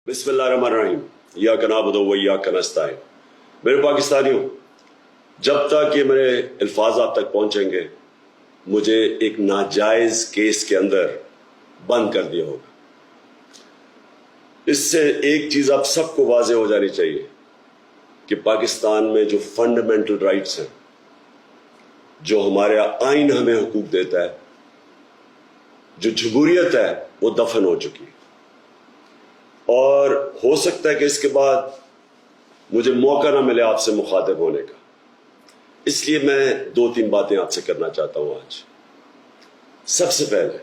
बिस्मिल्लाहिर्रहमानिर्रहीम इय्याका नअबुदु व इय्याका नस्तईन। मेरे पाकिस्तानियों, जब तक ये मेरे अल्फाज आप तक पहुंचेंगे मुझे एक नाजायज केस के अंदर बंद कर दिया होगा। इससे एक चीज आप सबको वाज़ेह हो जानी चाहिए कि पाकिस्तान में जो फंडामेंटल राइट्स हैं, जो हमारा आइन हमें हुकूक देता है, जो जमहूरियत है, वो दफन हो चुकी है। और हो सकता है कि इसके बाद मुझे मौका ना मिले आपसे मुखातिब होने का, इसलिए मैं 2-3 बातें आपसे करना चाहता हूं आज। सबसे पहले,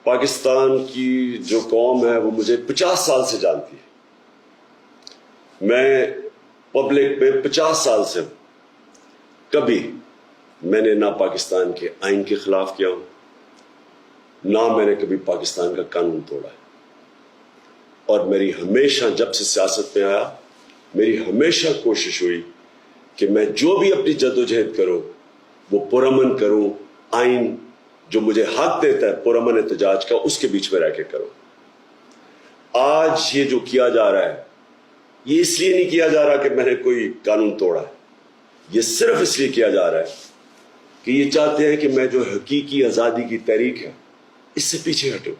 पाकिस्तान की जो कौम है वो मुझे 50 साल से जानती है। मैं पब्लिक में 50 साल से हूं। कभी मैंने ना पाकिस्तान के आइन के खिलाफ किया हूं, ना मैंने कभी पाकिस्तान का कानून तोड़ा है। और मेरी हमेशा, जब से सियासत में आया, मेरी हमेशा कोशिश हुई कि मैं जो भी अपनी जद्दोजहद करूं वो पुरअमन करूं, आइन जो मुझे हक देता है पुरअमन एहतजाज का, उसके बीच में रह के करूं। आज ये जो किया जा रहा है, ये इसलिए नहीं किया जा रहा कि मैंने कोई कानून तोड़ा है, ये सिर्फ इसलिए किया जा रहा है कि ये चाहते हैं कि मैं जो हकीकी आज़ादी की तहरीक है इससे पीछे हटूं।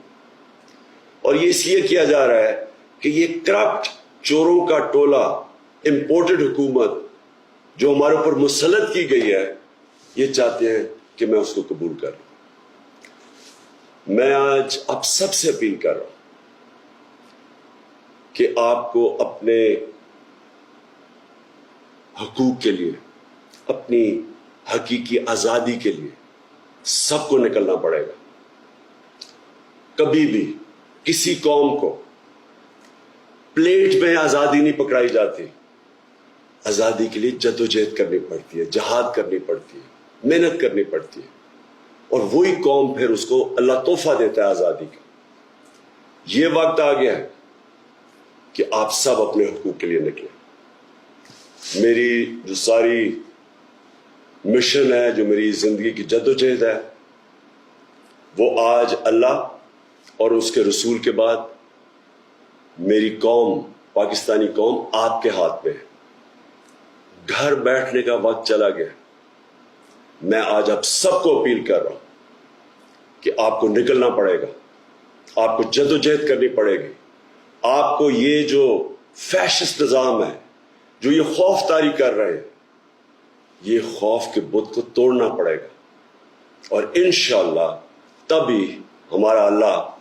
और ये इसलिए किया जा रहा है कि ये करप्ट चोरों का टोला, इंपोर्टेड हुकूमत जो हमारे ऊपर मुसल्लत की गई है, ये चाहते हैं कि मैं उसको कबूल कर लूं। मैं आज आप सबसे अपील कर रहा हूं कि आपको अपने हकूक के लिए, अपनी हकीकी आजादी के लिए सबको निकलना पड़ेगा। कभी भी किसी कौम को प्लेट में आजादी नहीं पकड़ाई जाती। आजादी के लिए जद्दोजहद करनी पड़ती है, जहाद करनी पड़ती है, मेहनत करनी पड़ती है, और वही कौम फिर उसको अल्लाह तोहफा देता है आजादी का। ये वक्त आ गया है कि आप सब अपने हुकूक के लिए निकलें। मेरी जो सारी मिशन है, जो मेरी जिंदगी की जद्दोजहद है, वो आज अल्लाह और उसके रसूल के बाद मेरी कौम, पाकिस्तानी कौम आपके हाथ में है। घर बैठने का वक्त चला गया। मैं आज आप सबको अपील कर रहा हूं कि आपको निकलना पड़ेगा, आपको जद्दोजहद करनी पड़ेगी। आपको ये जो फैशिस्ट निजाम है, जो ये खौफ तारी कर रहे हैं, ये खौफ के बुत को तोड़ना पड़ेगा। और इंशाअल्लाह तभी हमारा अल्लाह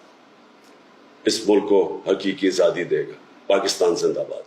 इस मुल्क को हकीकी आजादी देगा। पाकिस्तान जिंदाबाद।